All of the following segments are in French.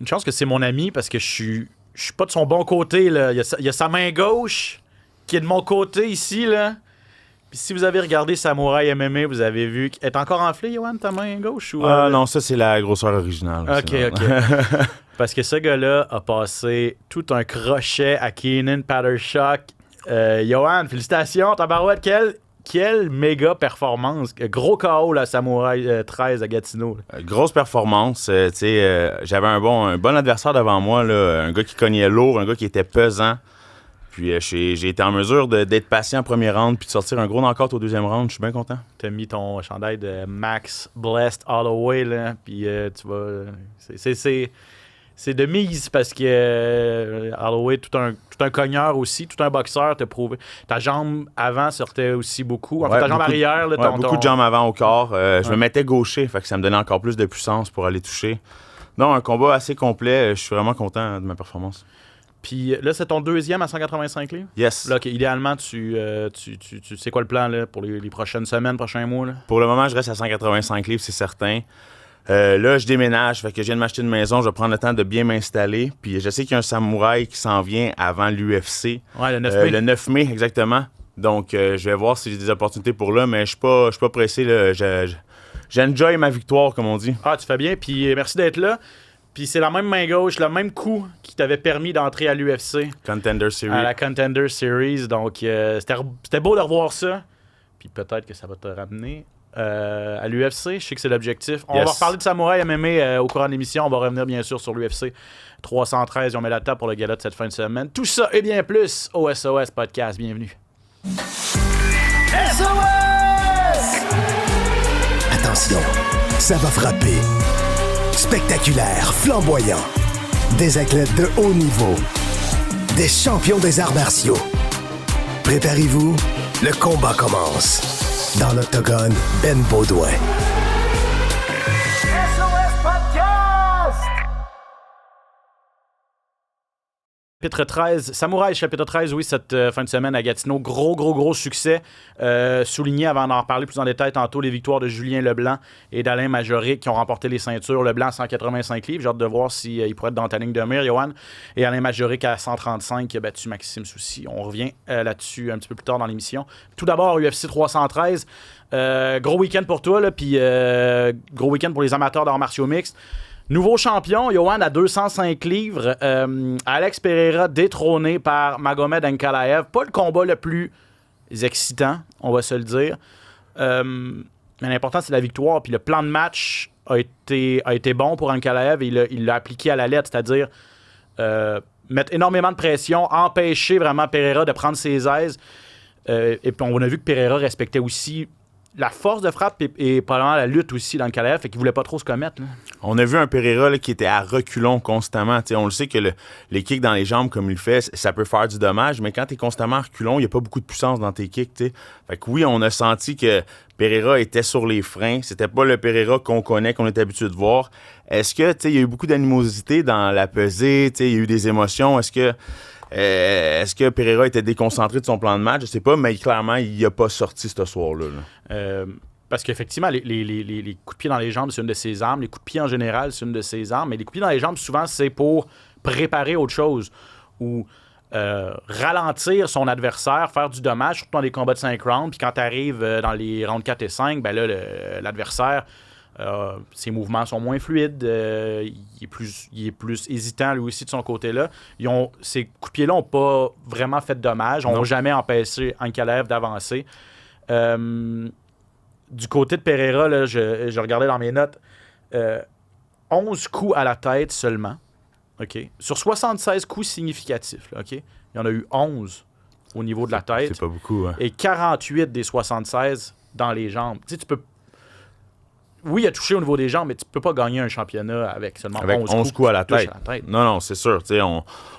Une chance que c'est mon ami parce que je suis pas de son bon côté. Là. Il y a sa main gauche qui est de mon côté ici. Là. Puis si vous avez regardé Samouraï MMA, vous avez vu qu'elle est encore enflée, Yoann, ta main gauche? Ou, non, ça, c'est la grosseur originale. OK. Parce que ce gars-là a passé tout un crochet à Keenan Pattershok. Yoann, félicitations, tabarouette, quelle méga performance. Gros KO, la Samouraï 13 à Gatineau. Grosse performance. J'avais un bon adversaire devant moi, là, un gars qui cognait lourd, un gars qui était pesant. Puis j'ai été en mesure d'être patient en premier round puis de sortir un gros knockout au deuxième round. Je suis bien content. T'as mis ton chandail de Max Blessed Holloway, là, puis tu vas... C'est de mise parce que Holloway, tout un cogneur aussi, tout un boxeur, t'as prouvé. Ta jambe avant sortait aussi beaucoup. En fait, ta jambe arrière... Là, beaucoup de jambes avant au corps. Je me mettais gaucher, fait que ça me donnait encore plus de puissance pour aller toucher. Non, un combat assez complet. Je suis vraiment content de ma performance. Puis là, c'est ton deuxième à 185 livres? Yes. Là, idéalement, tu sais quoi le plan là, pour les prochaines semaines, prochains mois? Là? Pour le moment, je reste à 185 livres, c'est certain. Là, je déménage, fait que je viens de m'acheter une maison, je vais prendre le temps de bien m'installer. Puis je sais qu'il y a un samouraï qui s'en vient avant l'UFC. Ouais, le 9 mai. Le 9 mai, exactement. Donc, je vais voir si j'ai des opportunités pour là, mais je suis pas pressé. Là. J'enjoy ma victoire, comme on dit. Ah, tu fais bien, puis merci d'être là. Puis c'est la même main gauche, le même coup qui t'avait permis d'entrer à l'UFC. Contender Series. À la Contender Series. Donc, c'était beau de revoir ça. Puis peut-être que ça va te ramener à l'UFC. Je sais que c'est l'objectif. On va reparler de Samouraï MMA au courant de l'émission. On va revenir bien sûr sur l'UFC 313. On met la table pour le gala de cette fin de semaine. Tout ça et bien plus au SOS Podcast. Bienvenue. SOS! Attention, ça va frapper. Spectaculaire, flamboyant. Des athlètes de haut niveau. Des champions des arts martiaux. Préparez-vous, le combat commence. Dans l'octogone, Ben Baudouin. SOS Podcast! Chapitre 13, Samouraï, chapitre 13, oui, cette fin de semaine à Gatineau. Gros succès. Souligné, avant d'en reparler plus en détail tantôt, les victoires de Julien Leblanc et d'Alain Majoric qui ont remporté les ceintures. Leblanc à 185 livres. J'ai hâte de voir s'il pourrait être dans ta ligne de mire, Yoann. Et Alain Majoric à 135 qui a battu Maxime Soucy. On revient là-dessus un petit peu plus tard dans l'émission. Tout d'abord, UFC 313. Gros week-end pour toi, là, puis gros week-end pour les amateurs d'arts martiaux mixtes. Nouveau champion, Yoann à 205 livres. Alex Pereira détrôné par Magomed Ankalaev. Pas le combat le plus excitant, on va se le dire. Mais l'important, c'est la victoire. Puis le plan de match a été bon pour Ankalaev et il l'a appliqué à la lettre, c'est-à-dire mettre énormément de pression, empêcher vraiment Pereira de prendre ses aises. Et puis on a vu que Pereira respectait aussi la force de frappe et probablement la lutte aussi dans le Ankalaev, fait qu'il voulait pas trop se commettre. Là. On a vu un Pereira là, qui était à reculons constamment. T'sais, on le sait que les kicks dans les jambes, comme il le fait, ça peut faire du dommage, mais quand tu es constamment à reculons, il n'y a pas beaucoup de puissance dans tes kicks. T'sais. Fait que oui, on a senti que Pereira était sur les freins. C'était pas le Pereira qu'on connaît, qu'on est habitué de voir. Est-ce que il y a eu beaucoup d'animosité dans la pesée? Il y a eu des émotions? Est-ce que Pereira était déconcentré de son plan de match? Je sais pas, mais clairement, il n'a pas sorti ce soir-là. Parce qu'effectivement, les coups de pied dans les jambes, c'est une de ses armes. Les coups de pied en général, c'est une de ses armes. Mais les coups de pied dans les jambes, souvent, c'est pour préparer autre chose ou ralentir son adversaire, faire du dommage, surtout dans les combats de 5 rounds. Puis quand tu arrives dans les rounds 4 et 5, ben là, l'adversaire, ses mouvements sont moins fluides. Il est plus hésitant, lui aussi, de son côté-là. Ces coups de pied-là n'ont pas vraiment fait de dommage. N'ont jamais empêché Ankalaev d'avancer. Du côté de Pereira, là, je regardais dans mes notes, 11 coups à la tête seulement. Okay? Sur 76 coups significatifs. Là, okay? Il y en a eu 11 au niveau de la tête. C'est pas beaucoup. Hein? Et 48 des 76 dans les jambes. Tu sais, tu peux... Oui, il a touché au niveau des jambes, mais tu peux pas gagner un championnat avec seulement 11 coups à la tête. Non, c'est sûr.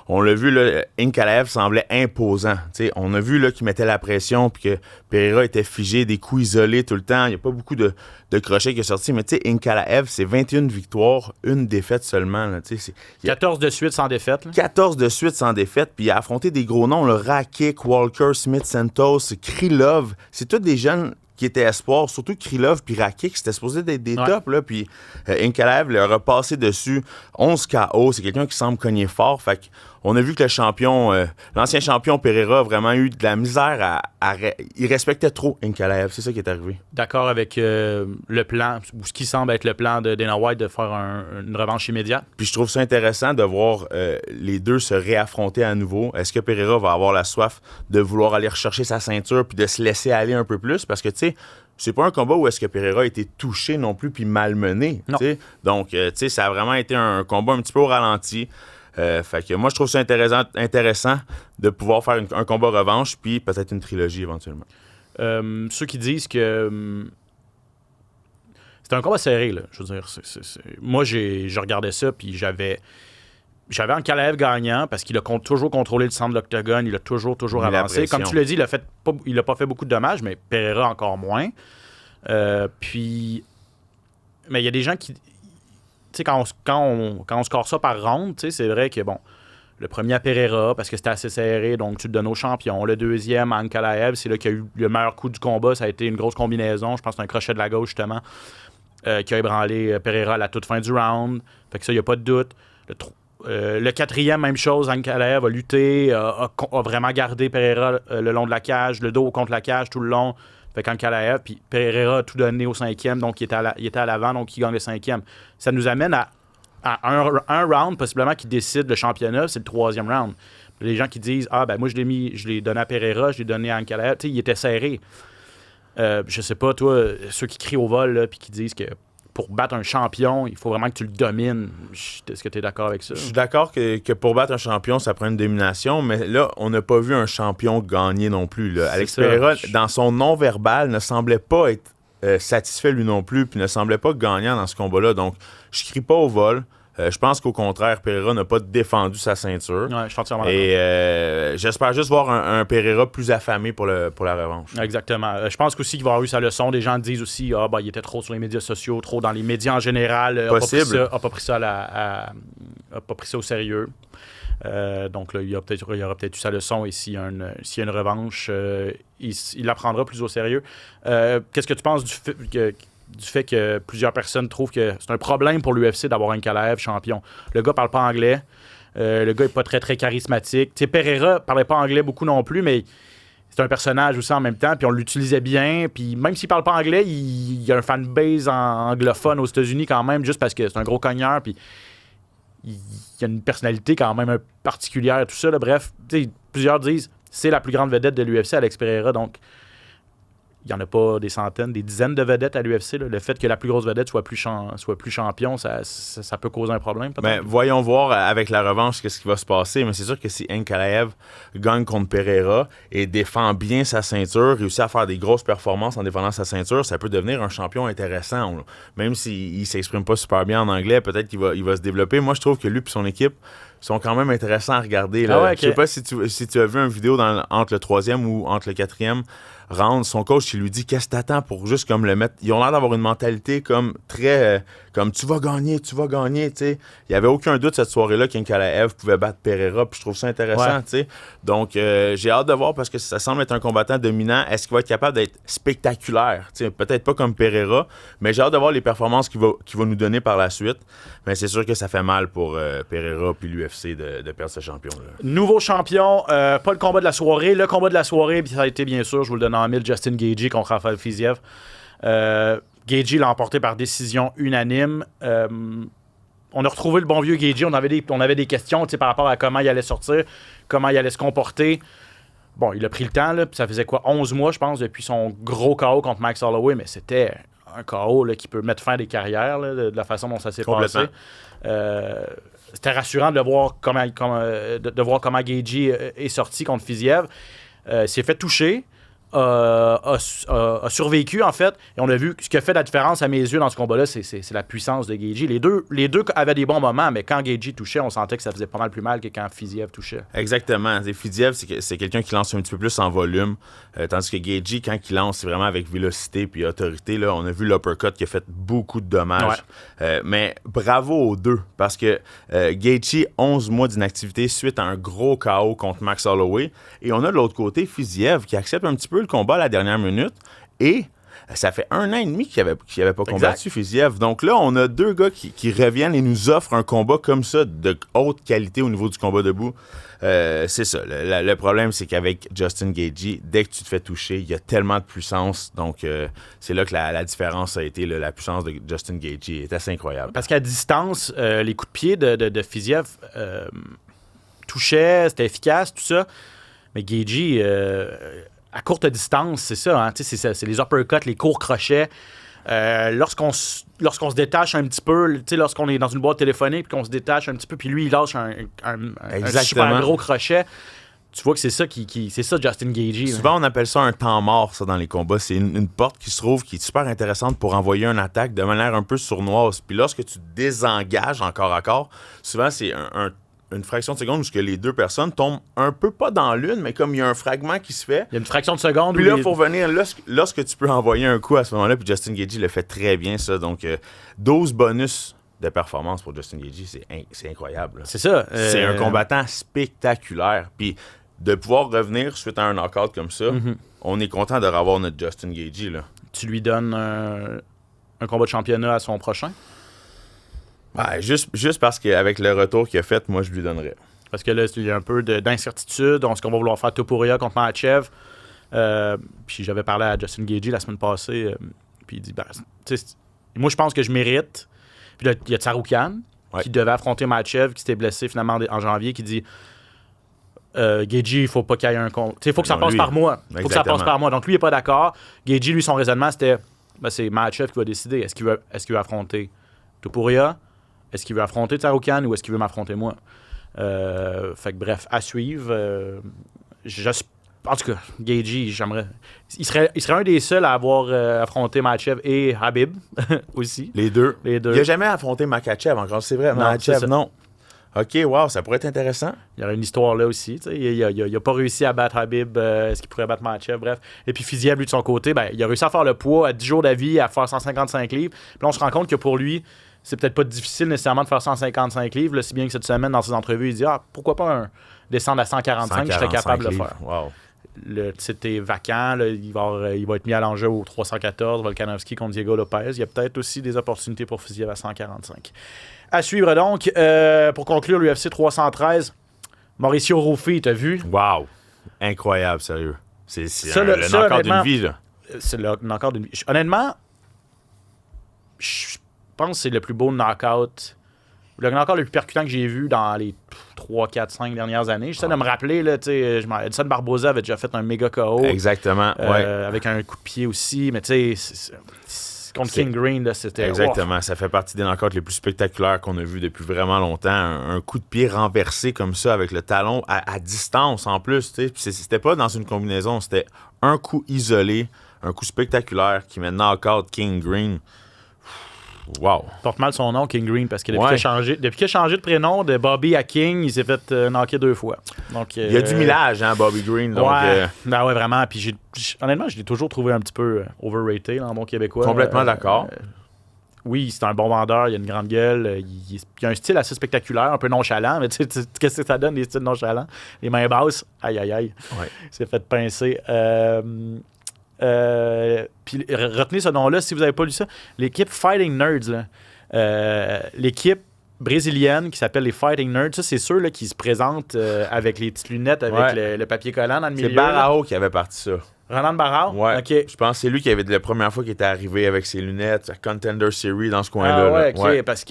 On l'a vu, Ankalaev semblait imposant. T'sais, on a vu là, qu'il mettait la pression puis que Pereira était figé, des coups isolés tout le temps. Il n'y a pas beaucoup de crochets qui est sorti. Mais Ankalaev, c'est 21 victoires, une défaite seulement. Là, 14 de suite sans défaite. Là. 14 de suite sans défaite. Puis il a affronté des gros noms. Rakic, Walker, Smith, Santos, Krylov. C'est tous des jeunes qui étaient espoirs, surtout Krylov puis Rakic, c'était supposé être des tops, là, puis Ankalaev leur a passé dessus 11 KO, c'est quelqu'un qui semble cogner fort, fait qu'on a vu que le champion, l'ancien champion Pereira a vraiment eu de la misère il respectait trop Ankalaev, c'est ça qui est arrivé. D'accord avec le plan, ou ce qui semble être le plan de Dana White de faire une revanche immédiate. Puis je trouve ça intéressant de voir les deux se réaffronter à nouveau. Est-ce que Pereira va avoir la soif de vouloir aller rechercher sa ceinture puis de se laisser aller un peu plus? Parce que, tu sais, c'est pas un combat où est-ce que Pereira a été touché non plus puis malmené. T'sais. Donc, tu sais, ça a vraiment été un combat un petit peu au ralenti. Fait que moi, je trouve ça intéressant de pouvoir faire un combat revanche puis peut-être une trilogie éventuellement. Ceux qui disent que c'est un combat serré, là. Je veux dire, moi, je regardais ça puis j'avais Ankalaev gagnant parce qu'il a toujours contrôlé le centre de l'octogone, il a toujours avancé. Comme tu l'as dit, il n'a pas fait beaucoup de dommages, mais Pereira encore moins. Mais il y a des gens qui... Tu sais, quand on score ça par ronde, tu sais, c'est vrai que, bon, le premier à Pereira, parce que c'était assez serré, donc tu le donnes au champion. Le deuxième à Ankalaev, c'est là qu'il y a eu le meilleur coup du combat. Ça a été une grosse combinaison. Je pense que c'est un crochet de la gauche, justement, qui a ébranlé Pereira à la toute fin du round. Fait que ça, il n'y a pas de doute. Le quatrième, même chose, Ankalaev a lutté, a vraiment gardé Pereira le long de la cage, le dos contre la cage tout le long. Fait qu'Ankalaev, puis Pereira a tout donné au cinquième, donc il était à l'avant, donc il gagne le cinquième. Ça nous amène à un round, possiblement, qui décide le championnat, c'est le troisième round. Les gens qui disent « Ah, ben moi, je l'ai donné à Pereira, je l'ai donné à Ankalaev. » Tu sais, il était serré. Je sais pas, toi, ceux qui crient au vol, là, puis qui disent que pour battre un champion, il faut vraiment que tu le domines. Est-ce que tu es d'accord avec ça? Je suis d'accord que pour battre un champion, ça prend une domination, mais là, on n'a pas vu un champion gagner non plus. Là. Alex Pereira, dans son non-verbal, ne semblait pas être satisfait lui non plus, puis ne semblait pas gagnant dans ce combat-là. Donc, je crie pas au vol. Je pense qu'au contraire, Pereira n'a pas défendu sa ceinture. Ouais, je suis entièrement d'accord. Et j'espère juste voir un Pereira plus affamé pour la revanche. Exactement. Je pense aussi qu'il va avoir eu sa leçon. Des gens disent aussi il était trop sur les médias sociaux, trop dans les médias en général. A pas pris ça au sérieux. Donc là, il aura peut-être eu sa leçon et s'il y a une revanche, il la prendra plus au sérieux. Qu'est-ce que tu penses du fait que plusieurs personnes trouvent que c'est un problème pour l'UFC d'avoir un Ankalaev champion? Le gars parle pas anglais. Le gars est pas très, très charismatique. Tu sais, Pereira parlait pas anglais beaucoup non plus, mais c'est un personnage aussi en même temps, puis on l'utilisait bien. Puis même s'il parle pas anglais, il y a un fanbase anglophone aux États-Unis quand même, juste parce que c'est un gros cogneur, puis il y a une personnalité quand même particulière, tout ça. Là. Bref, plusieurs disent c'est la plus grande vedette de l'UFC, Alex Pereira, donc il n'y en a pas des centaines, des dizaines de vedettes à l'UFC. Là. Le fait que la plus grosse vedette soit plus champion, ça peut causer un problème. Mais voyons voir avec la revanche qu'est-ce qui va se passer. Mais c'est sûr que si Ankalaev gagne contre Pereira et défend bien sa ceinture, réussit à faire des grosses performances en défendant sa ceinture, ça peut devenir un champion intéressant. Même s'il ne s'exprime pas super bien en anglais, peut-être qu'il va se développer. Moi, je trouve que lui et son équipe sont quand même intéressants à regarder. Là. Je sais pas si tu as vu une vidéo entre le troisième ou entre le quatrième round. Son coach, il lui dit qu'est-ce que t'attends pour juste comme le mettre. Ils ont l'air d'avoir une mentalité comme très comme tu vas gagner, tu sais. Il n'y avait aucun doute cette soirée-là qu'Ankalaev pouvait battre Pereira, puis je trouve ça intéressant, tu sais. Donc j'ai hâte de voir parce que ça semble être un combattant dominant. Est-ce qu'il va être capable d'être spectaculaire? T'sais, peut-être pas comme Pereira, mais j'ai hâte de voir les performances qu'il va nous donner par la suite. Mais c'est sûr que ça fait mal pour Pereira puis l'UFC de perdre ce champion-là. Nouveau champion, pas le combat de la soirée. Le combat de la soirée, puis ça a été bien sûr, je vous le donne en mille, Justin Gaethje contre Rafael Fiziev. Gaethje l'a emporté par décision unanime. On a retrouvé le bon vieux Gaethje. On avait des questions par rapport à comment il allait sortir, comment il allait se comporter. Bon, il a pris le temps, là, puis ça faisait 11 mois, je pense, depuis son gros KO contre Max Holloway, mais c'était un KO là, qui peut mettre fin à des carrières là, de la façon dont ça s'est passé. C'était rassurant de voir comment Gaethje est sorti contre Fiziev. S'est fait toucher. A survécu, en fait. Et on a vu ce qui a fait la différence à mes yeux dans ce combat-là, c'est la puissance de Gaethje. Les deux avaient des bons moments, mais quand Gaethje touchait, on sentait que ça faisait pas mal plus mal que quand Fiziev touchait. Exactement. Fiziev, c'est quelqu'un qui lance un petit peu plus en volume, tandis que Gaethje, quand il lance, c'est vraiment avec vélocité puis autorité. Là, on a vu l'uppercut qui a fait beaucoup de dommages. Ouais. Mais bravo aux deux, parce que Gaethje, 11 mois d'inactivité suite à un gros KO contre Max Holloway. Et on a de l'autre côté Fiziev qui accepte un petit peu le combat à la dernière minute et Ça fait 1 an et demi qu'il avait pas combattu Fiziev. Donc là, on a 2 gars qui reviennent et nous offrent un combat comme ça, de haute qualité au niveau du combat debout. C'est ça. Le problème, c'est qu'avec Justin Gaethje, dès que tu te fais toucher, il y a tellement de puissance. Donc, c'est là que la différence a été la puissance de Justin Gaethje est assez incroyable. Parce qu'à distance, les coups de pied de Fiziev touchaient, c'était efficace, tout ça. Mais Gaethje, à courte distance, c'est ça, hein, c'est les uppercuts, les courts crochets. Lorsqu'on se détache un petit peu, lorsqu'on est dans une boîte téléphonique, puis qu'on se détache un petit peu, puis lui, il lâche un super gros crochet, tu vois que c'est ça c'est ça Justin Gaethje. Souvent, on appelle ça un temps mort, ça, dans les combats. C'est une porte qui se trouve, qui est super intéressante pour envoyer une attaque de manière un peu sournoise. Puis lorsque tu désengages encore à corps, souvent, c'est une fraction de seconde où que les 2 personnes tombent un peu pas dans l'une, mais comme il y a un fragment qui se fait. Il y a une fraction de seconde. Puis là, il faut venir, lorsque tu peux envoyer un coup à ce moment-là, puis Justin Gaethje le fait très bien, ça. Donc, 12 bonus de performance pour Justin Gaethje, c'est incroyable. Là. C'est ça. C'est un combattant spectaculaire. Puis de pouvoir revenir suite à un knockout comme ça, on est content de revoir notre Justin Gaethje, là. Tu lui donnes un combat de championnat à son prochain? Ouais, juste parce qu'avec le retour qu'il a fait, moi, je lui donnerais. Parce que là, il y a un peu d'incertitude. Est-ce qu'on va vouloir faire Topuria contre Makhachev? Puis j'avais parlé à Justin Gaethje la semaine passée. Puis il dit, moi, je pense que je mérite. Puis là, il y a Tsarukyan qui devait affronter Makhachev, qui s'était blessé finalement en janvier, qui dit Gaethje, il faut pas qu'il y ait un compte. Il faut que ça passe par moi. Il faut que ça passe par moi. Donc lui, il n'est pas d'accord. Gaethje, lui, son raisonnement, c'était c'est Makhachev qui va décider. Est-ce qu'il veut affronter Topuria? Est-ce qu'il veut affronter Tsarukyan ou est-ce qu'il veut m'affronter moi? Fait que bref, à suivre. En tout cas, Gaethje, j'aimerais. Il serait un des seuls à avoir affronté Makhachev et Habib aussi. Les deux. Il n'a jamais affronté Makhachev encore, c'est vrai. Makhachev, non. OK, wow, ça pourrait être intéressant. Il y aurait une histoire là aussi. Il n'a pas réussi à battre Habib. Est-ce qu'il pourrait battre Makhachev? Bref. Et puis Fiziev, lui, de son côté, il a réussi à faire le poids à 10 jours d'avis, à faire 155 livres. Puis là, on se rend compte que pour lui, c'est peut-être pas difficile nécessairement de faire 155 livres. Là, si bien que cette semaine, dans ses entrevues, il dit pourquoi pas descendre à 145, je serais capable de le faire. Wow. Le titre est vacant. Là, il va être mis à l'enjeu au 314, Volkanovski contre Diego Lopez. Il y a peut-être aussi des opportunités pour Fiziev à 145. À suivre donc, pour conclure l'UFC 313, Mauricio Rufy, t'as vu? Wow! Incroyable, sérieux. C'est le knock-out d'une vie, là. C'est le knock-out d'une vie. Honnêtement, je pense que c'est le plus beau knockout, le knockout le plus percutant que j'ai vu dans les 3, 4, 5 dernières années. J'essaie de me rappeler, là, Edson Barboza avait déjà fait un méga KO. Exactement, avec un coup de pied aussi, mais tu sais, contre King Green, là, c'était... Exactement, ça fait partie des knockouts les plus spectaculaires qu'on a vus depuis vraiment longtemps. Un coup de pied renversé comme ça, avec le talon à distance en plus. C'était pas dans une combinaison, c'était un coup isolé, un coup spectaculaire qui met knockout King Green. Wow. Il porte mal son nom, King Green, parce que depuis qu'il a changé de prénom de Bobby à King, il s'est fait knocker 2 fois. Donc, il y a du millage, hein, Bobby Green. Donc, ouais, vraiment. Puis honnêtement, je l'ai toujours trouvé un petit peu overrated en bon québécois. Complètement d'accord. Oui, c'est un bon vendeur, il a une grande gueule, il a un style assez spectaculaire, un peu nonchalant, mais tu sais, qu'est-ce que ça donne, les styles nonchalants? Les mains basses, aïe, aïe, aïe. Ouais. C'est fait pincer. Puis retenez ce nom-là si vous n'avez pas lu ça. L'équipe Fighting Nerds, là, l'équipe brésilienne qui s'appelle les Fighting Nerds, ça c'est ceux là, qui se présentent avec les petites lunettes avec le papier collant dans le milieu. C'est Barao qui avait parti ça. Roland Barao? Ouais. Okay. Je pense que c'est lui qui avait la première fois qu'il était arrivé avec ses lunettes, à Contender Series dans ce coin-là. Ah ouais, là. OK. Ouais. Parce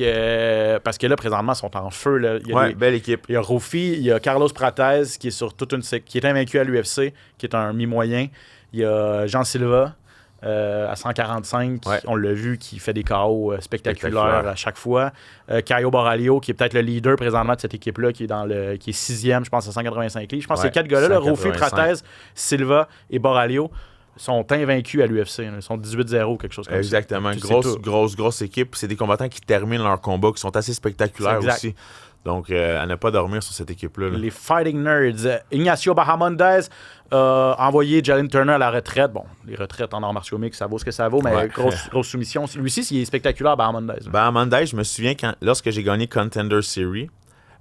que là, présentement, ils sont en feu. Là. Belle équipe. Il y a Rufy, il y a Carlos Prates qui est sur toute qui est invaincu à l'UFC, qui est un mi-moyen. Il y a Jean Silva à 145, on l'a vu, qui fait des KO spectaculaires à chaque fois. Caio Borralho, qui est peut-être le leader présentement de cette équipe-là, qui est qui est 6e, je pense, à 185 livres. Je pense que ces 4 gars-là, là, Rufy, Prates, Silva et Borralho, sont invaincus à l'UFC. Ils sont 18-0, quelque chose comme Exactement. ça. Exactement. Grosse équipe. C'est des combattants qui terminent leur combat, qui sont assez spectaculaires aussi. Donc, à ne pas dormir sur cette équipe-là. Là. Les Fighting Nerds. Ignacio Bahamondes a envoyé Jalen Turner à la retraite. Bon, les retraites en arts martiaux mixtes, ça vaut ce que ça vaut, mais grosse soumission. Lui aussi, il est spectaculaire, Bahamondes. Bahamondes, je me souviens, lorsque j'ai gagné Contender Series,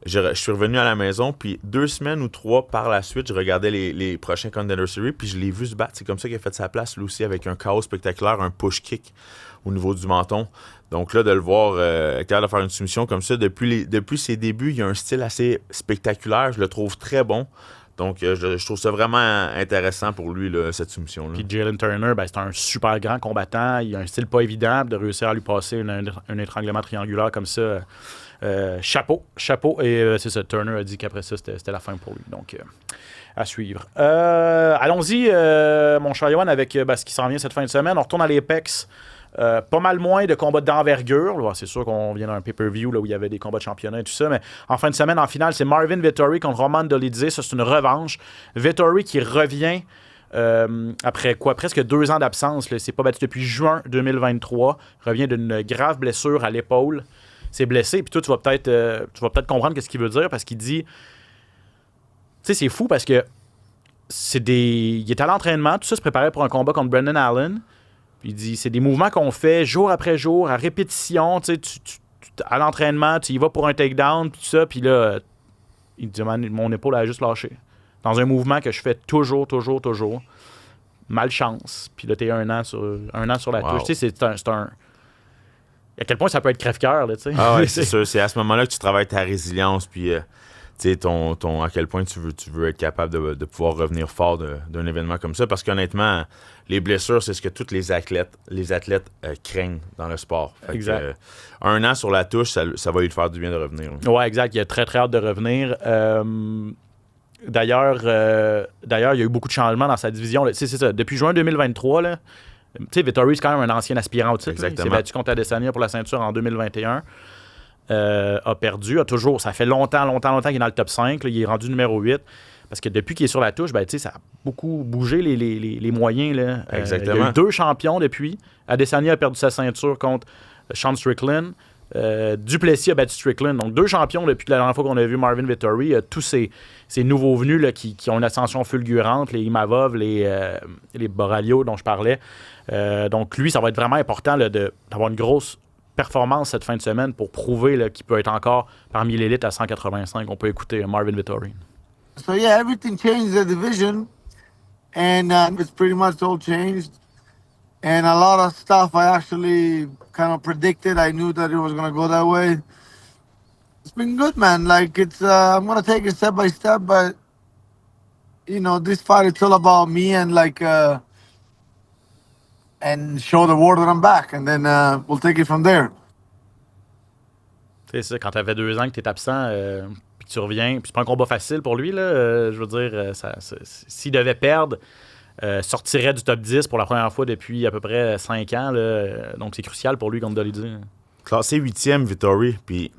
je suis revenu à la maison, puis 2 semaines ou 3 par la suite, je regardais les prochains Contender Series, puis je l'ai vu se battre. C'est comme ça qu'il a fait sa place, lui aussi, avec un chaos spectaculaire, un push kick au niveau du menton. Donc là, de le voir être capable de faire une soumission comme ça, depuis ses débuts, il a un style assez spectaculaire. Je le trouve très bon. Donc, je trouve ça vraiment intéressant pour lui, là, cette soumission-là. Puis Jalen Turner, c'est un super grand combattant. Il a un style pas évident de réussir à lui passer un étranglement triangulaire comme ça. Chapeau. Et c'est ça, Turner a dit qu'après ça, c'était la fin pour lui. Donc, à suivre. Allons-y, mon cher Yoann, avec ce qui s'en vient cette fin de semaine. On retourne à l'Apex. Pas mal moins de combats d'envergure. Là, c'est sûr qu'on vient d'un pay-per-view là, où il y avait des combats de championnat et tout ça, mais en fin de semaine, en finale, c'est Marvin Vettori contre Roman Dolidze. Ça, c'est une revanche. Vettori qui revient après presque 2 ans d'absence. Il s'est pas battu depuis juin 2023. Revient d'une grave blessure à l'épaule. C'est blessé. Puis toi, tu vas peut-être comprendre ce qu'il veut dire parce qu'il dit... Tu sais, c'est fou parce que il est à l'entraînement. Tout ça se préparait pour un combat contre Brendan Allen. Il dit, c'est des mouvements qu'on fait jour après jour, à répétition. Tu sais, à l'entraînement, tu y vas pour un takedown, tout ça. Puis là, il dit, mon épaule a juste lâché. Dans un mouvement que je fais toujours. Malchance. Puis là, t'es un an sur la touche. Tu sais, c'est un... À quel point ça peut être crève-cœur, là, tu sais. Ah ouais, c'est sûr. C'est à ce moment-là que tu travailles ta résilience, puis... tu sais, à quel point tu veux être capable de pouvoir revenir fort d'un événement comme ça. Parce qu'honnêtement, les blessures, c'est ce que tous les athlètes craignent dans le sport. Fait exact. 1 an sur la touche, ça va lui faire du bien de revenir. Oui, exact. Il a très, très hâte de revenir. D'ailleurs, il y a eu beaucoup de changements dans sa division. C'est ça. Depuis juin 2023, là, tu sais, Vettori, c'est quand même un ancien aspirant au titre. Exactement. Il s'est battu contre Adesanya pour la ceinture en 2021. A perdu, ça fait longtemps qu'il est dans le top 5, là, il est rendu numéro 8, parce que depuis qu'il est sur la touche, ça a beaucoup bougé les moyens. Là. Exactement. Il y a eu 2 champions depuis. Adesanya a perdu sa ceinture contre Sean Strickland. Duplessis a battu Strickland. Donc 2 champions depuis la dernière fois qu'on a vu Marvin Vettori. Tous ces nouveaux venus là, qui ont une ascension fulgurante, les Imavov, les Borralho dont je parlais. Donc lui, ça va être vraiment important là, d'avoir une grosse performance cette fin de semaine pour prouver là, qu'il peut être encore parmi l'élite à 185. On peut écouter Marvin Vettori. So yeah, everything changed the division, and it's pretty much all changed. And a lot of stuff I actually kind of predicted. I knew that it was gonna go that way. It's been good, man. Like I'm gonna take it step by step, but this fight it's all about me and and show the world that I'm back, and then we'll take it from there. C'est ça, quand tu avais 2 ans que tu es absent, puis que tu reviens, puis c'est pas un combat facile pour lui, là, je veux dire, s'il devait perdre, sortirait du top 10 pour la première fois depuis à peu près 5 ans, là, donc c'est crucial pour lui contre Dolidze. Classé 8e, Vettori, puis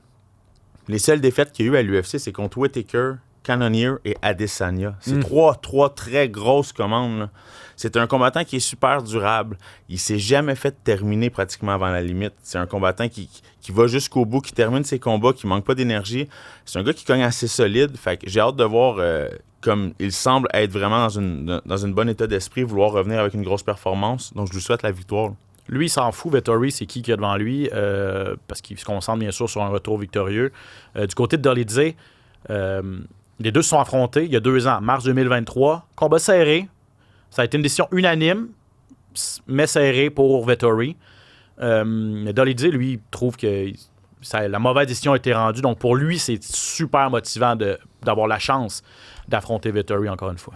les seules défaites qu'il y a eu à l'UFC, c'est contre Whittaker, Cannonier et Adesanya. C'est 3 très grosses commandes, là. C'est un combattant qui est super durable. Il s'est jamais fait terminer pratiquement avant la limite. C'est un combattant qui va jusqu'au bout, qui termine ses combats, qui manque pas d'énergie. C'est un gars qui cogne assez solide. Fait que j'ai hâte de voir comme il semble être vraiment dans une bonne état d'esprit, vouloir revenir avec une grosse performance. Donc je lui souhaite la victoire. Lui, il s'en fout, Vettori, c'est qui y a devant lui, parce qu'il se concentre bien sûr sur un retour victorieux. Du côté de Dolidze, les deux se sont affrontés il y a 2 ans, mars 2023. Combat serré. Ça a été une décision unanime, mais serrée pour Vettori. Dolidze, lui, trouve que la mauvaise décision a été rendue. Donc, pour lui, c'est super motivant d'avoir la chance d'affronter Vettori encore une fois.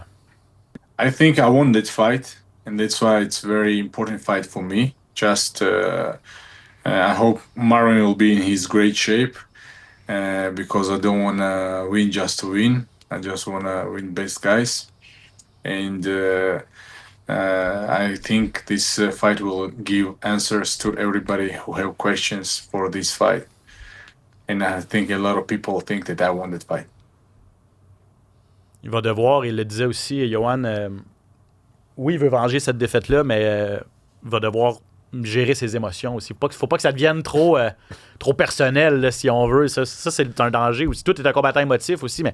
I think I won that fight, and that's why it's a very important fight for me. Just, I hope Marvin will be in his great shape, because I don't want to win just to win. I just want to win best guys. And I think this fight will give answers to everybody who have questions for this fight. And I think a lot of people think that I won that fight. Il va devoir, il le disait aussi, Yoann, oui, il veut venger cette défaite-là, mais il va devoir gérer ses émotions aussi. Il ne faut pas que ça devienne trop personnel, là, si on veut. Ça c'est un danger aussi. Tout est un combattant émotif aussi, mais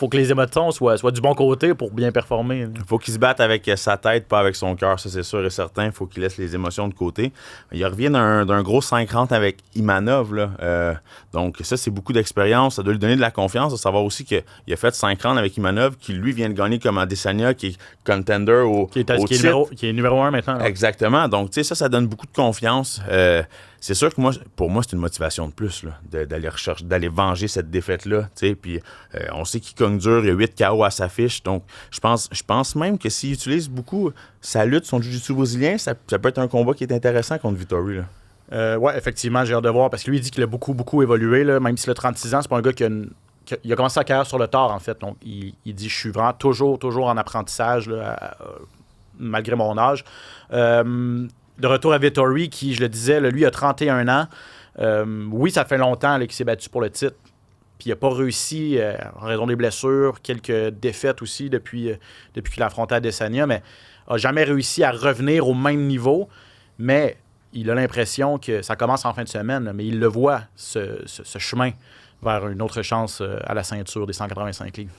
faut que les émotions soient du bon côté pour bien performer. Il faut qu'il se batte avec sa tête, pas avec son cœur, ça c'est sûr et certain. Il faut qu'il laisse les émotions de côté. Il revient d'un gros 5-30 avec Imanov. Là. Donc ça, c'est beaucoup d'expérience. Ça doit lui donner de la confiance de savoir aussi qu'il a fait 5 rounds avec Imanov, qui lui vient de gagner comme Adesanya, qui est contender au titre. Qui est numéro 1 maintenant. Là. Exactement. Donc, tu sais, ça donne beaucoup de confiance. C'est sûr que pour moi, c'est une motivation de plus là, d'aller venger cette défaite-là. Puis on sait qu'il cogne dur, il y a 8 KO à sa fiche. Donc, je pense même que s'il utilise beaucoup sa lutte, son jiu-jitsu brésilien, ça peut être un combat qui est intéressant contre Vettori. Oui, effectivement, j'ai hâte de voir parce que lui, il dit qu'il a beaucoup, beaucoup évolué. Là, même s'il a 36 ans, c'est pas un gars qui a commencé sa carrière sur le tard, en fait. Donc, il dit « Je suis vraiment toujours en apprentissage, là, malgré mon âge. » De retour à Vettori, qui, je le disais, là, lui, a 31 ans. Oui, ça fait longtemps là, qu'il s'est battu pour le titre. Puis il n'a pas réussi, en raison des blessures, quelques défaites aussi depuis qu'il a affronté Adesanya, mais n'a jamais réussi à revenir au même niveau. Mais il a l'impression que ça commence en fin de semaine, là, mais il le voit, ce chemin vers une autre chance à la ceinture des 185 livres.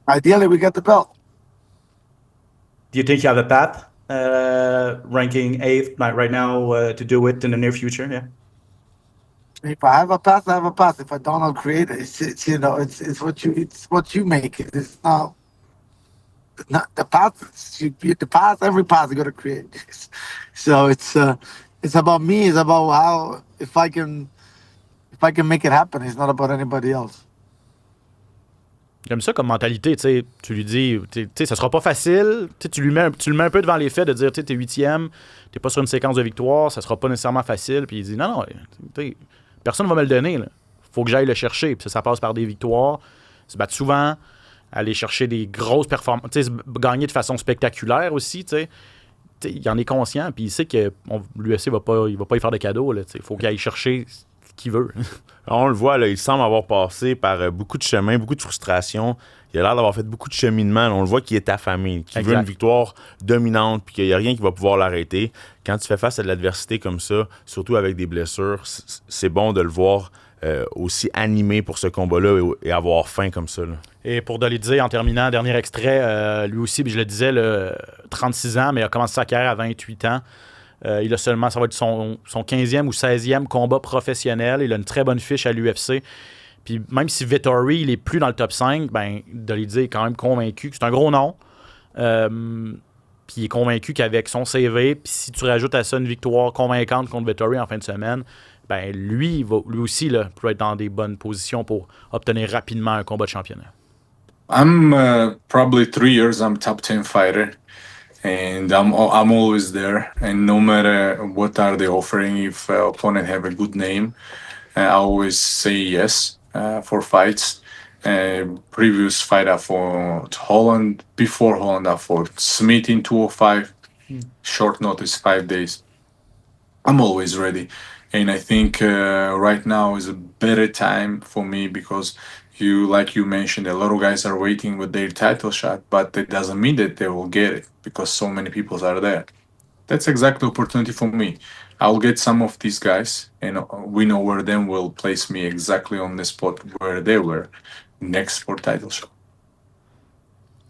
Ideally, we get the belt. Do you think you have a path, ranking 8th right now, to do it in the near future? Yeah. If I have a path, I have a path. If I don't, I'll create it. It's what you make it. It's not the path. The path. Every path you got to create. So it's about me. It's about how if I can make it happen. It's not about anybody else. J'aime ça comme mentalité, tu sais, tu lui dis, tu sais, ça sera pas facile, tu le mets un peu devant les faits de dire, tu sais, t'es 8e, t'es pas sur une séquence de victoire, ça sera pas nécessairement facile, puis il dit, non, personne va me le donner, là. Faut que j'aille le chercher, puis ça passe par des victoires, se battre souvent, aller chercher des grosses performances, tu sais, gagner de façon spectaculaire aussi, tu sais, il en est conscient, puis il sait que l'UFC va pas y faire de cadeaux, là, tu sais, faut qu'il aille chercher ce qu'il veut. On le voit, là, il semble avoir passé par beaucoup de chemins, beaucoup de frustrations. Il a l'air d'avoir fait beaucoup de cheminement. On le voit qu'il est affamé, qu'il veut une victoire dominante, puis qu'il n'y a rien qui va pouvoir l'arrêter. Quand tu fais face à de l'adversité comme ça, surtout avec des blessures, c'est bon de le voir aussi animé pour ce combat-là et avoir faim comme ça. Là. Et pour Dolidze, en terminant, dernier extrait, lui aussi, je le disais, 36 ans, mais il a commencé sa carrière à 28 ans. Il a seulement, ça va être son 15e ou 16e combat professionnel. Il a une très bonne fiche à l'UFC. Puis même si Vettori, il est plus dans le top 5, ben Dolidze est quand même convaincu que c'est un gros nom. Puis il est convaincu qu'avec son CV, puis si tu rajoutes à ça une victoire convaincante contre Vettori en fin de semaine, ben lui aussi là, peut être dans des bonnes positions pour obtenir rapidement un combat de championnat. I'm probably 3 years, I'm top 10 fighter. And I'm always there, and no matter what are they offering, if opponent have a good name, I always say yes for fights. Previous fight I fought Holland, before Holland I fought Smith in 205, short notice, 5 days. I'm always ready, and I think right now is a better time for me because like you mentioned, a lot of guys are waiting with their title shot, but it doesn't mean that they will get it because so many people are there. That's exactly the opportunity for me. I'll get some of these guys, and we know where them will place me exactly on the spot where they were next for title shot.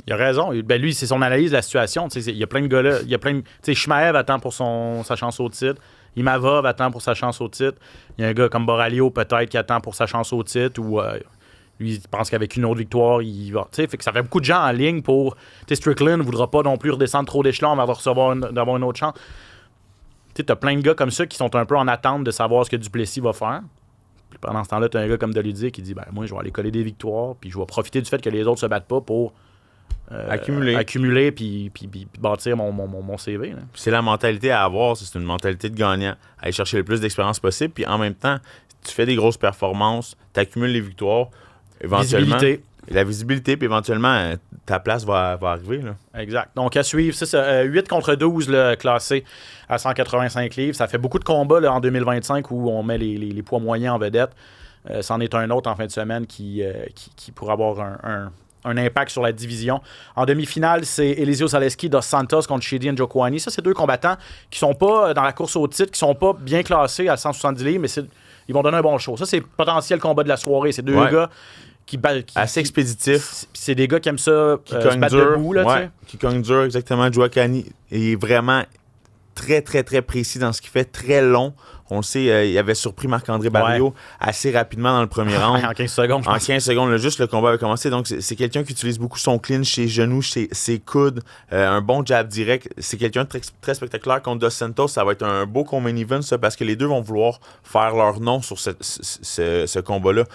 Il a raison. Ben lui, c'est son analyse de la situation. Il y a plein de gars là. Il y a plein de... Tu sais, Chimaev attend pour sa chance au titre. Imavov attend pour sa chance au titre. Il y a un gars comme Borralho, peut-être, qui attend pour sa chance au titre ou... Lui, il pense qu'avec une autre victoire, il va. Fait que ça fait beaucoup de gens en ligne pour. Strickland ne voudra pas non plus redescendre trop d'échelons avant d'avoir une autre chance. Tu as plein de gars comme ça qui sont un peu en attente de savoir ce que Duplessis va faire. Puis pendant ce temps-là, tu as un gars comme Dolidze qui dit moi, je vais aller coller des victoires, puis je vais profiter du fait que les autres se battent pas pour accumuler puis bâtir mon CV. Là. C'est la mentalité à avoir, c'est une mentalité de gagnant. Aller chercher le plus d'expérience possible, puis en même temps, tu fais des grosses performances, tu accumules les victoires. Éventuellement, la visibilité, puis éventuellement, ta place va arriver. Là. Exact. Donc, à suivre, c'est ça. 8 contre 12 là, classés à 185 livres. Ça fait beaucoup de combats là, en 2025 où on met les poids moyens en vedette. C'en est un autre en fin de semaine qui pourrait avoir un impact sur la division. En demi-finale, c'est Eliseo Zaleski dos Santos contre Shedi Njokuani. Ça, c'est deux combattants qui sont pas dans la course au titre, qui sont pas bien classés à 170 livres, mais ils vont donner un bon show. Ça, c'est le potentiel combat de la soirée. C'est deux gars assez expéditif. C'est des gars qui aiment ça, Qui se cogne battre dur. debout, là, tu sais. Qui cogne dur, exactement. Joaquani est vraiment très, très, très précis dans ce qu'il fait, très long. On le sait, il avait surpris Marc-André Barrio assez rapidement dans le premier round. En 15 secondes, je En pense. 15 secondes, là, juste le combat avait commencé. Donc, c'est quelqu'un qui utilise beaucoup son clinch, ses genoux, ses coudes, un bon jab direct. C'est quelqu'un de très, très spectaculaire. Contre Dos Santos, ça va être un beau co-main event, ça, parce que les deux vont vouloir faire leur nom sur ce combat-là.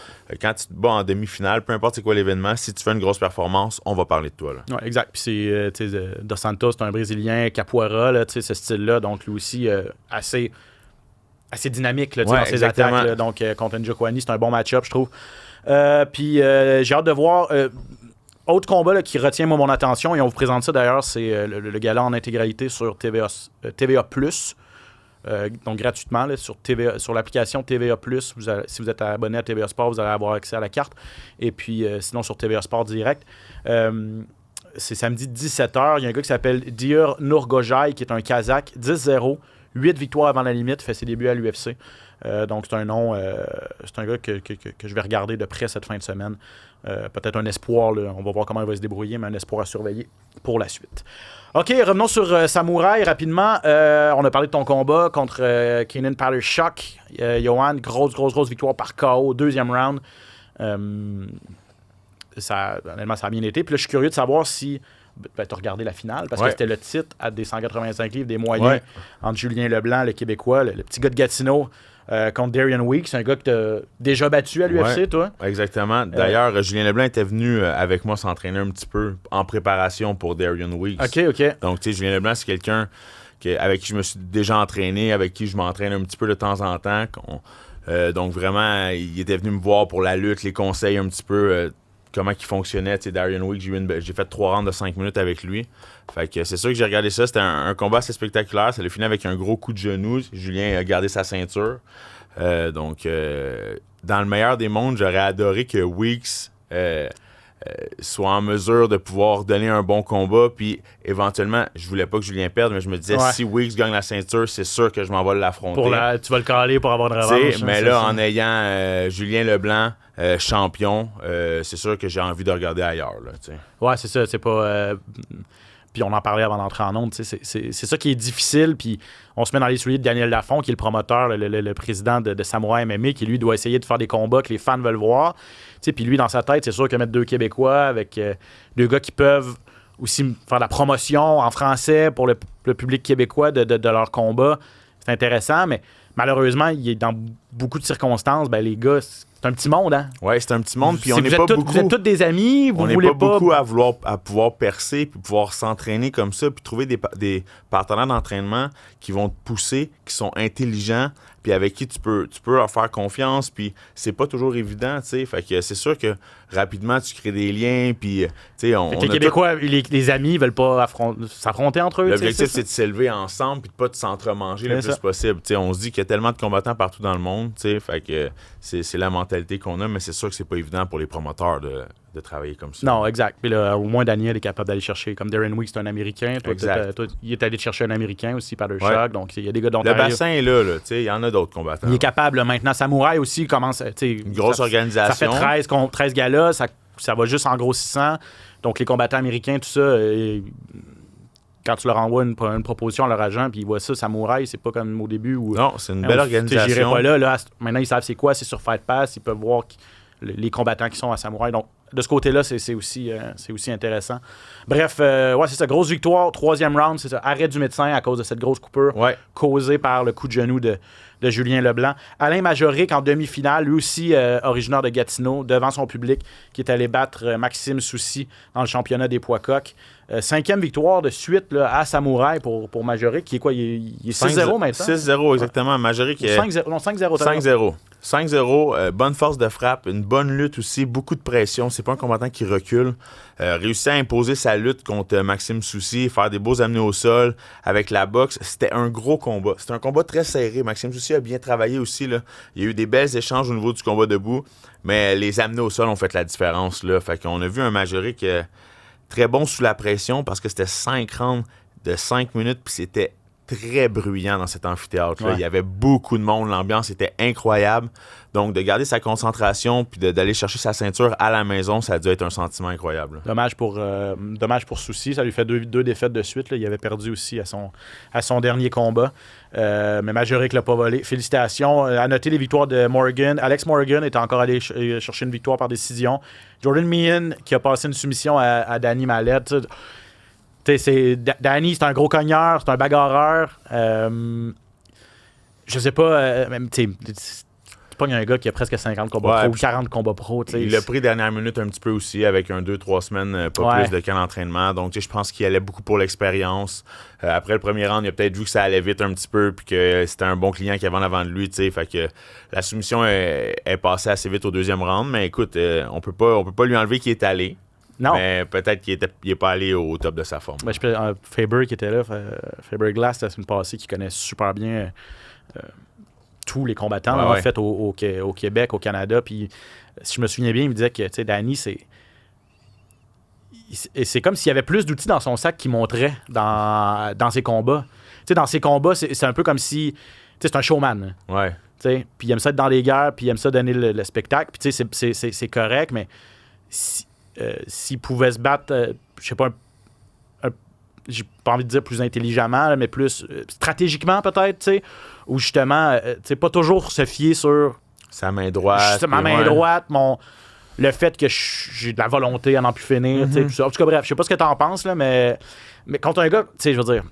Quand tu te bats en demi-finale, peu importe c'est quoi l'événement, si tu fais une grosse performance, on va parler de toi. Là. Ouais, exact. Puis c'est, tu sais, Dos Santos, c'est un Brésilien, Capoeira, là, tu sais, ce style-là. Donc, lui aussi, assez dynamique là, dans ses exactement. attaques. Là. Donc, contre Njokuani, c'est un bon match-up, je trouve. Puis, j'ai hâte de voir. Autre combat là, qui retient moi, mon attention, et on vous présente ça d'ailleurs, c'est le gala en intégralité sur TVA+. Donc, gratuitement, là, sur l'application TVA+. Si vous êtes abonné à TVA Sport, vous allez avoir accès à la carte. Et puis, sinon, sur TVA Sport direct. C'est samedi 17h. Il y a un gars qui s'appelle Dir Nurgojai, qui est un Kazakh, 10-0. 8 victoires avant la limite, fait ses débuts à l'UFC. Donc, c'est un nom, c'est un gars que je vais regarder de près cette fin de semaine. Peut-être un espoir, là. On va voir comment il va se débrouiller, mais un espoir à surveiller pour la suite. OK, revenons sur Samouraï rapidement. On a parlé de ton combat contre Kenan Palushok. Johan, grosse victoire par KO, deuxième round. Honnêtement, ça a bien été. Puis là, je suis curieux de savoir si tu as regardé la finale, parce que c'était le titre à des 185 livres, des moyens, entre Julien Leblanc, le Québécois, le petit gars de Gatineau, contre Darian Weeks. C'est un gars que tu as déjà battu à l'UFC, toi. Exactement. D'ailleurs, Julien Leblanc était venu avec moi s'entraîner un petit peu en préparation pour Darian Weeks. OK. Donc, tu sais, Julien Leblanc, c'est quelqu'un avec qui je me suis déjà entraîné, avec qui je m'entraîne un petit peu de temps en temps. Donc, vraiment, il était venu me voir pour la lutte, les conseils un petit peu... comment il fonctionnait. Tu sais, Darian Weeks, j'ai fait 3 rounds de 5 minutes avec lui. Fait que c'est sûr que j'ai regardé ça. C'était un combat assez spectaculaire. Ça l'a fini avec un gros coup de genou. Julien a gardé sa ceinture. Donc, dans le meilleur des mondes, j'aurais adoré que Weeks soit en mesure de pouvoir donner un bon combat. Puis, éventuellement, je voulais pas que Julien perde, mais je me disais, si Weeks gagne la ceinture, c'est sûr que je m'en vais l'affronter. Tu vas le caler pour avoir une revanche. Mais là, en ayant Julien Leblanc, champion, c'est sûr que j'ai envie de regarder ailleurs. Là, ouais, c'est ça. C'est pas... Puis on en parlait avant d'entrer en ondes. C'est ça qui est difficile. Puis on se met dans les souliers de Daniel Lafont, qui est le promoteur, le président de Samouraï MMA, qui lui doit essayer de faire des combats que les fans veulent voir. Puis lui, dans sa tête, c'est sûr que mettre 2 Québécois avec 2 gars qui peuvent aussi faire de la promotion en français pour le public québécois de leur combat, c'est intéressant. Mais malheureusement, dans beaucoup de circonstances, les gars... C'est un petit monde, hein? Oui, c'est un petit monde, puis on n'est pas beaucoup... Vous êtes tous des amis, on n'est pas beaucoup à pouvoir percer, puis pouvoir s'entraîner comme ça, puis trouver des partenaires d'entraînement qui vont te pousser, qui sont intelligents, puis avec qui tu peux leur faire confiance, puis c'est pas toujours évident, tu sais. Fait que c'est sûr que rapidement, tu crées des liens, puis, tu sais, les Québécois, les amis, veulent pas s'affronter entre eux. L'objectif, c'est de s'élever ensemble, puis de pas de s'entremanger le plus possible. Tu sais, on se dit qu'il y a tellement de combattants partout dans le monde, tu sais, fait que c'est la mentalité qu'on a, mais c'est sûr que c'est pas évident pour les promoteurs de travailler comme ça. Non, exact. Puis là, au moins, Daniel est capable d'aller chercher, comme Darren Weeks, c'est un Américain. Toi, il est allé chercher un Américain aussi, Palushok. Donc, il y a des gars dont le bassin est là, tu sais, il y en a d'autres combattants. Il est capable, là, maintenant. Samouraï aussi commence, une grosse organisation. Ça fait 13 galas, ça va juste en grossissant. Donc, les combattants américains, tout ça, quand tu leur envoies une proposition à leur agent, puis ils voient ça, Samouraï, c'est pas comme au début où... Non, c'est une belle organisation. J'irai pas là. Maintenant, ils savent c'est quoi, c'est sur Fight Pass, ils peuvent voir les combattants qui sont à Samouraï. Donc, de ce côté-là, c'est aussi intéressant. Bref, c'est ça. Grosse victoire. 3e round, c'est ça. Arrêt du médecin à cause de cette grosse coupure causée par le coup de genou de Julien Leblanc. Alain Majoric en demi-finale, lui aussi originaire de Gatineau, devant son public, qui est allé battre Maxime Soucy dans le championnat des poids coqs. 5e victoire de suite là, à Samouraï pour Majoric, qui est quoi? Il est 6-0 maintenant? 6-0, exactement. Majoric est... 5-0. Non, 5-0. 5-0. 5-0, bonne force de frappe, une bonne lutte aussi, beaucoup de pression. C'est pas un combattant qui recule. Réussit à imposer sa lutte contre Maxime Soucy, faire des beaux amenés au sol avec la boxe. C'était un gros combat. C'était un combat très serré. Maxime Soucy a bien travaillé aussi, là. Il y a eu des belles échanges au niveau du combat debout, mais les amenés au sol ont fait la différence, là. Fait qu'on a vu un Majoric très bon sous la pression parce que c'était 5 rounds de 5 minutes, puis c'était très bruyant dans cet amphithéâtre-là. Ouais. Il y avait beaucoup de monde, l'ambiance était incroyable. Donc, de garder sa concentration puis d'aller chercher sa ceinture à la maison, ça a dû être un sentiment incroyable. Dommage pour Soucy. Ça lui fait deux défaites de suite. Là. Il avait perdu aussi à son dernier combat. Mais Majoric l'a pas volé. Félicitations. À noter les victoires de Morgan. Alex Morgan est encore allé chercher une victoire par décision. Jordan Meehan qui a passé une soumission à Danny Mallette. Danny, c'est un gros cogneur, c'est un bagarreur. Je sais pas, même, tu pas un gars qui a presque 50 combats pro ou 40 combats pro. Il l'a pris dernière minute un petit peu aussi avec un 2-3 semaines, pas plus de camp d'entraînement. Donc, je pense qu'il allait beaucoup pour l'expérience. Après le premier round, il a peut-être vu que ça allait vite un petit peu puis que c'était un bon client qui avait en avant de lui. Fait que la soumission est passée assez vite au deuxième round. Mais écoute, on peut pas lui enlever qu'il est allé. Non. Mais peut-être qu'il n'est pas allé au top de sa forme. Faber qui était là, Faber Glass la semaine passée, qui connaît super bien tous les combattants en fait au Québec, au Canada. Puis si je me souviens bien, il me disait que Danny, c'est comme s'il y avait plus d'outils dans son sac qu'il montrait dans ses combats. Dans ses combats, c'est un peu comme si c'est un showman. Ouais. Puis il aime ça être dans les guerres, puis il aime ça donner le spectacle. Puis c'est correct, mais s'il pouvait se battre, je sais pas, j'ai pas envie de dire plus intelligemment, là, mais plus stratégiquement peut-être, ou justement, pas toujours se fier sur sa main droite. Ma main droite, le fait que j'ai de la volonté à n'en plus finir, tout ça. En tout cas, bref, je sais pas ce que t'en penses, là, mais contre un gars, je veux dire...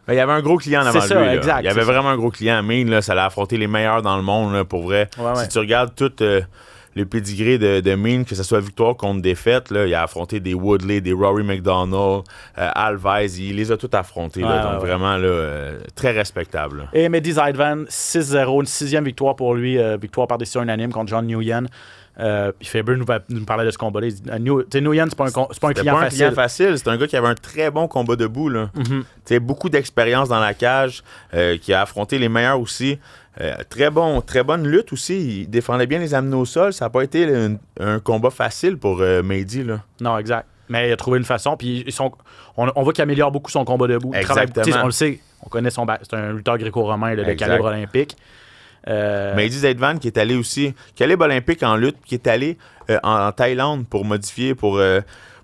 Il y avait un gros client avant lui. Exact, il y avait vraiment un gros client. Mean, là, ça l'a affronté les meilleurs dans le monde, là, pour vrai. Si tu regardes toutes... le pedigree de Mean, que ce soit victoire contre défaite, là, il a affronté des Woodley, des Rory McDonald, Alves, il les a tous affrontés. Donc vraiment là, très respectable. Là. Et Mehdi Zaidvan, 6-0, une 6e victoire pour lui, victoire par décision unanime contre John Nguyen. Puis Faber nous parlait de ce combat-là. Nguyen, c'est pas un client facile. C'est un gars qui avait un très bon combat debout. Là. Beaucoup d'expérience dans la cage, qui a affronté les meilleurs aussi. Très bonne lutte aussi. Il défendait bien les amener au sol. Ça n'a pas été un combat facile pour Mehdi. Là. Non, exact. Mais il a trouvé une façon. Puis on voit qu'il améliore beaucoup son combat debout. Exactement. On le sait. On connaît c'est un lutteur gréco-romain de calibre olympique. Mehdi Zaidvan qui est allé aussi, calibre olympique en lutte, qui est allé en Thaïlande pour modifier, pour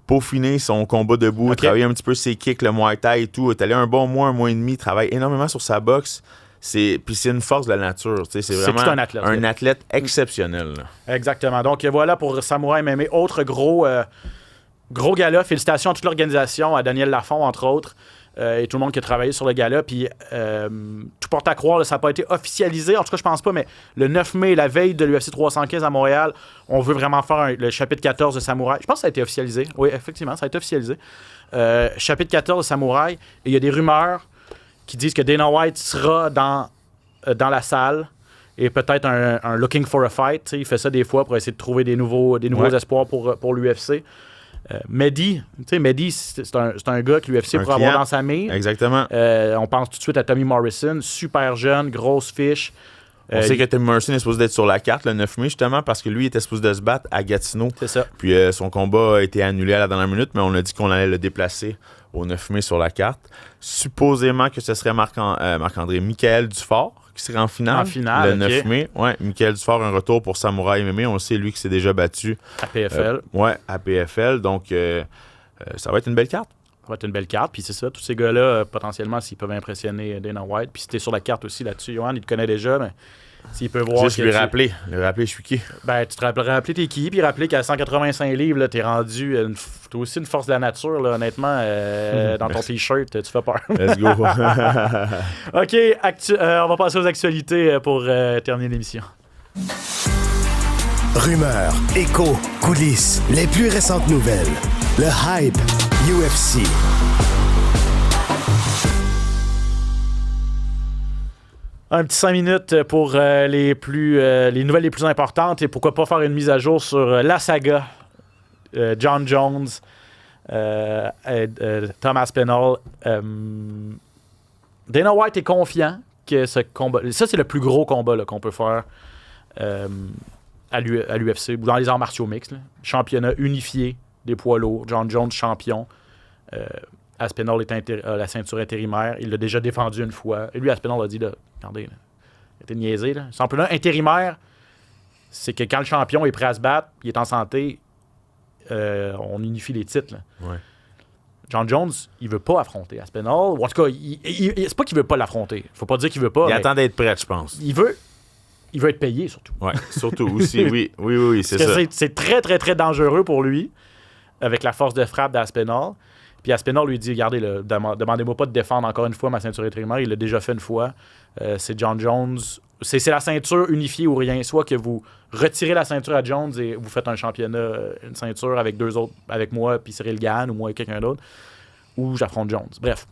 peaufiner son combat debout, travailler un petit peu ses kicks, le Muay Thai et tout. Il est allé un mois et demi, travaille énormément sur sa boxe. Puis c'est une force de la nature. C'est vraiment un athlète exceptionnel. Là. Exactement. Donc voilà pour Samouraï MMA. Autre gros gala. Félicitations à toute l'organisation, à Daniel Lafont, entre autres, et tout le monde qui a travaillé sur le gala. Puis tout porte à croire, là, ça n'a pas été officialisé. En tout cas, je pense pas, mais le 9 mai, la veille de l'UFC 315 à Montréal, on veut vraiment faire le chapitre 14 de Samouraï. Je pense que ça a été officialisé. Oui, effectivement, ça a été officialisé. Chapitre 14 de Samouraï. Et il y a des rumeurs qui disent que Dana White sera dans la salle et peut-être un looking for a fight. Il fait ça des fois pour essayer de trouver des nouveaux espoirs pour l'UFC. Mehdi, c'est un gars que l'UFC pourrait avoir dans sa mire. Exactement. On pense tout de suite à Tommy Morrison, super jeune, grosse fiche. On sait que Tommy Morrison est supposé d'être sur la carte le 9 mai, justement, parce que lui était supposé de se battre à Gatineau. C'est ça. Puis son combat a été annulé à la dernière minute, mais on a dit qu'on allait le déplacer au 9 mai sur la carte. Supposément que ce serait Marc-André Michael Dufort qui serait en finale le 9 mai. Ouais, Michael Dufort, un retour pour Samouraï MMA. On le sait, lui, qui s'est déjà battu. À PFL. À PFL. Donc, ça va être une belle carte. Ça va être une belle carte. Puis c'est ça, tous ces gars-là, potentiellement, s'ils peuvent impressionner Dana White. Puis si t'es sur la carte aussi là-dessus, Johan, il te connaît déjà, mais s'il peut voir... Juste lui rappeler, je suis qui. Ben, tu te rappeler t'es qui, puis rappeler qu'à 185 livres, là, t'es rendu... t'as aussi une force de la nature, là, honnêtement. Dans ton T-shirt, tu fais peur. Let's go. OK, on va passer aux actualités pour terminer l'émission. Rumeurs, échos, coulisses, les plus récentes nouvelles. Le hype UFC. Un petit 5 minutes pour les nouvelles les plus importantes et pourquoi pas faire une mise à jour sur la saga John Jones, Thomas Pennell. Dana White est confiant que ce combat... Ça, c'est le plus gros combat là, qu'on peut faire à l'UFC ou dans les arts martiaux mixtes. Championnat unifié des poids lourds. John Jones champion. Aspinall a la ceinture intérimaire. Il l'a déjà défendu une fois. Et lui, Aspinall a dit, là, regardez, là, il était niaisé. Là. Championnat intérimaire, c'est que quand le champion est prêt à se battre, il est en santé, on unifie les titres. Là. Ouais. John Jones, il veut pas affronter Aspinall. Ou en tout cas, c'est pas qu'il veut pas l'affronter. Faut pas dire qu'il veut pas. Il attend d'être prêt, je pense. Il veut être payé, surtout. Oui, surtout aussi, oui, c'est ça. C'est très, très, très dangereux pour lui, avec la force de frappe d'Aspinall. Puis Aspinall lui dit, regardez, là, demandez-moi pas de défendre encore une fois ma ceinture intérimaire. Il l'a déjà fait une fois. C'est John Jones. C'est la ceinture unifiée ou rien. Soit que vous retirez la ceinture à Jones et vous faites un championnat, une ceinture avec 2 autres, avec moi puis Cyril Gane ou moi et quelqu'un d'autre, ou j'affronte Jones. Bref.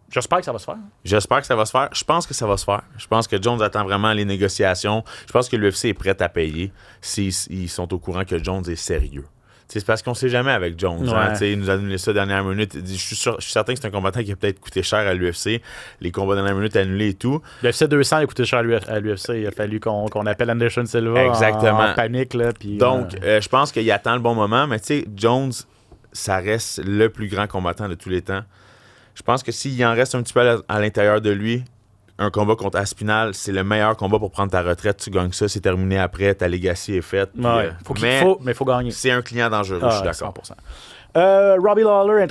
J'espère que ça va se faire. J'espère que ça va se faire. Je pense que ça va se faire. Je pense que Jones attend vraiment les négociations. Je pense que l'UFC est prêt à payer s'ils sont au courant que Jones est sérieux. C'est parce qu'on ne sait jamais avec Jones. Ouais. Hein, il nous a donné ça dernière minute. Je suis certain que c'est un combattant qui a peut-être coûté cher à l'UFC. Les combats dernière minute annulés et tout. L'UFC 200 a coûté cher à l'UFC. Il a fallu qu'on appelle Anderson Silva en panique. Là, puis, donc, je pense qu'il attend le bon moment. Mais tu sais, Jones, ça reste le plus grand combattant de tous les temps. Je pense que s'il en reste un petit peu à l'intérieur de lui, un combat contre Aspinall, c'est le meilleur combat pour prendre ta retraite. Tu gagnes ça, c'est terminé après, ta legacy est faite. Ouais, mais il faut gagner. C'est un client dangereux, je suis d'accord. 100%. Robbie Lawler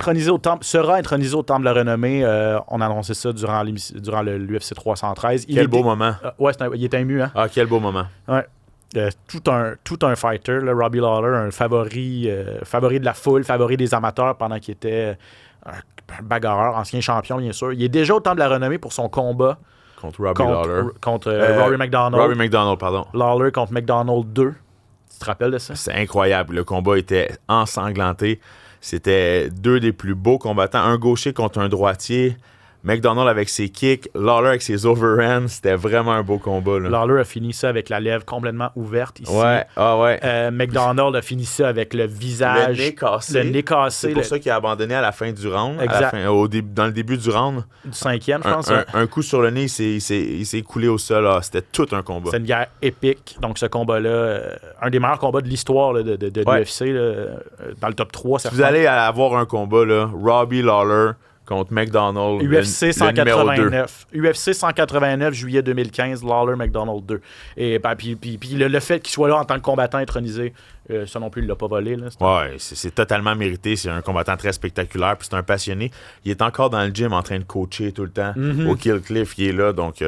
sera intronisé au Temple de la Renommée. On a annoncé ça durant l'UFC 313. Quel beau moment. Il était ému. Hein? Ah, quel beau moment. Ouais. Tout un fighter, là, Robbie Lawler, un favori de la foule, favori des amateurs pendant qu'il était un bagarreur, ancien champion, bien sûr. Il est déjà au Temple de la Renommée pour son combat contre Robbie Lawler. Contre Rory McDonald. Rory McDonald, pardon. Lawler contre McDonald 2. Tu te rappelles de ça? C'est incroyable. Le combat était ensanglanté. C'était 2 des plus beaux combattants. Un gaucher contre un droitier. McDonald avec ses kicks, Lawler avec ses overhands, c'était vraiment un beau combat. Là. Lawler a fini ça avec la lèvre complètement ouverte ici. Ouais. McDonald a fini ça avec le visage, le nez cassé. C'est pour ça qu'il a abandonné à la fin du round. Exact. Dans le début du round. Du 5e, je pense. Un coup sur le nez, il s'est écoulé au sol. Là. C'était tout un combat. C'est une guerre épique. Donc ce combat-là, un des meilleurs combats de l'histoire là, de l'UFC, dans le top 3. Si vous allez avoir un combat, là, Robbie Lawler contre McDonald, UFC 189. UFC 189, juillet 2015, Lawler McDonald 2. Et puis le fait qu'il soit là en tant que combattant intronisé, ça non plus, il l'a pas volé. Là, c'est totalement mérité. C'est un combattant très spectaculaire. Puis c'est un passionné. Il est encore dans le gym en train de coacher tout le temps. Au Kill Cliff, il est là. Donc,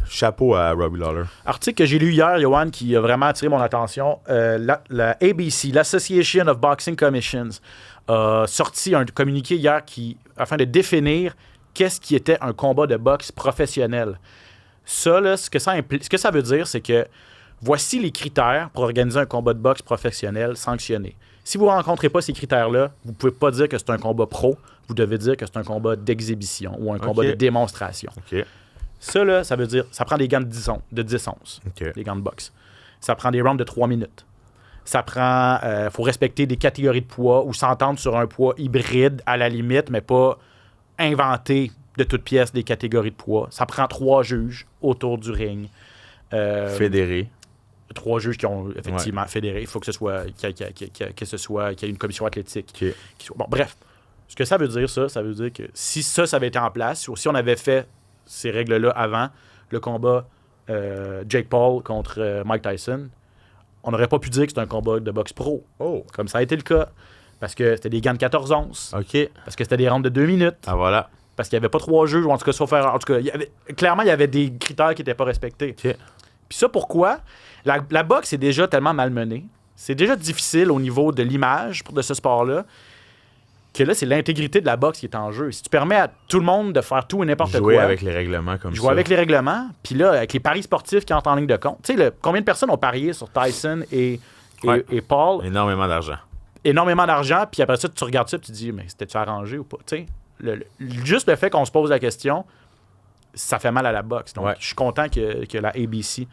chapeau à Robbie Lawler. Article que j'ai lu hier, Yohan, qui a vraiment attiré mon attention. La ABC, l'Association of Boxing Commissions, a sorti un communiqué hier afin de définir qu'est-ce qui était un combat de boxe professionnel. Ça, là, ce que ça veut dire, c'est que voici les critères pour organiser un combat de boxe professionnel sanctionné. Si vous ne rencontrez pas ces critères-là, vous ne pouvez pas dire que c'est un combat pro. Vous devez dire que c'est un combat d'exhibition ou un combat de démonstration. Ça, là, ça veut dire ça prend des gants de 10 onces, des gants de boxe. Ça prend des rounds de 3 minutes. Ça prend... faut respecter des catégories de poids ou s'entendre sur un poids hybride à la limite, mais pas inventer de toutes pièces des catégories de poids. Ça prend 3 juges autour du ring. Fédérés. 3 juges qui ont effectivement fédéré. Il faut que ce soit qu'il y ait une commission athlétique. Bon, bref. Ce que ça veut dire, ça veut dire que si ça avait été en place, ou si on avait fait ces règles-là avant le combat Jake Paul contre Mike Tyson, on n'aurait pas pu dire que c'était un combat de boxe pro. Comme ça a été le cas. Parce que c'était des gants de 14 onces. Parce que c'était des rounds de 2 minutes. Ah, voilà. Parce qu'il n'y avait pas 3 juges, ou en tout cas, sauf erreur. En tout cas, clairement, il y avait des critères qui n'étaient pas respectés. Puis ça, pourquoi? La boxe est déjà tellement malmenée. C'est déjà difficile au niveau de l'image de ce sport-là. Que là, c'est l'intégrité de la boxe qui est en jeu. Si tu permets à tout le monde de faire tout et n'importe quoi... Jouer avec les règlements comme ça. Jouer avec les règlements, puis là, avec les paris sportifs qui entrent en ligne de compte. Tu sais, combien de personnes ont parié sur Tyson et Paul? Énormément d'argent. Énormément d'argent, puis après ça, tu regardes ça et tu te dis, mais c'était-tu arrangé ou pas? Tu sais, juste le fait qu'on se pose la question, ça fait mal à la boxe. Donc, je suis content que la ABC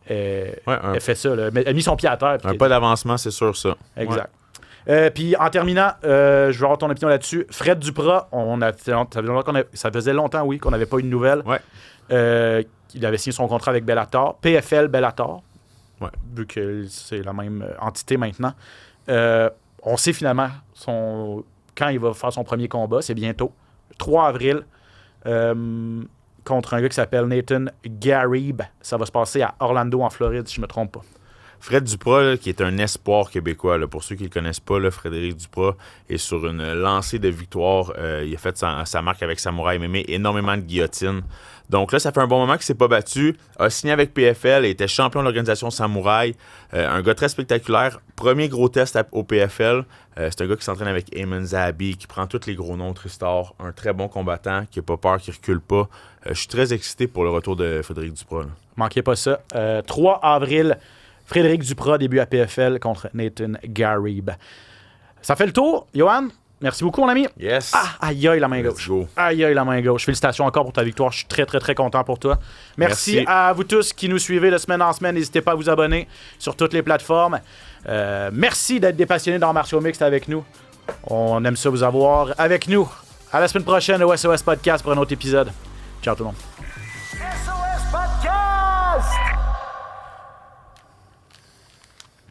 ait fait ça. Ait mis son pied à terre. Un pas d'avancement, c'est sûr, ça. Exact. Puis en terminant, je veux avoir ton opinion là-dessus. Fred Duprat, ça faisait longtemps, oui, qu'on n'avait pas eu de nouvelles. Il avait signé son contrat avec Bellator, PFL Bellator, vu que c'est la même entité maintenant. On sait finalement quand il va faire son premier combat, c'est bientôt. 3 avril, contre un gars qui s'appelle Nathan Garib. Ça va se passer à Orlando, en Floride, si je ne me trompe pas. Fred Duprat, là, qui est un espoir québécois. Là. Pour ceux qui ne le connaissent pas, là, Frédéric Duprat est sur une lancée de victoire. Il a fait sa marque avec Samouraï MMA, énormément de guillotines. Donc là, ça fait un bon moment qu'il ne s'est pas battu. A signé avec PFL et était champion de l'organisation Samouraï. Un gars très spectaculaire. Premier gros test au PFL. C'est un gars qui s'entraîne avec Eamon Zahabi, qui prend tous les gros noms Tristar. Un très bon combattant, qui n'a pas peur, qui ne recule pas. Je suis très excité pour le retour de Frédéric Duprat. Là. Manquez pas ça. 3 avril, Frédéric Duprat, début à PFL contre Nathan Garib. Ça fait le tour. Johan, merci beaucoup, mon ami. Yes. Aïe, la main gauche. Aïe, la main gauche. Félicitations encore pour ta victoire. Je suis très, très, très content pour toi. Merci à vous tous qui nous suivez de semaine en semaine. N'hésitez pas à vous abonner sur toutes les plateformes. Merci d'être des passionnés d'arts martiaux mixtes avec nous. On aime ça vous avoir avec nous. À la semaine prochaine au SOS Podcast pour un autre épisode. Ciao tout le monde.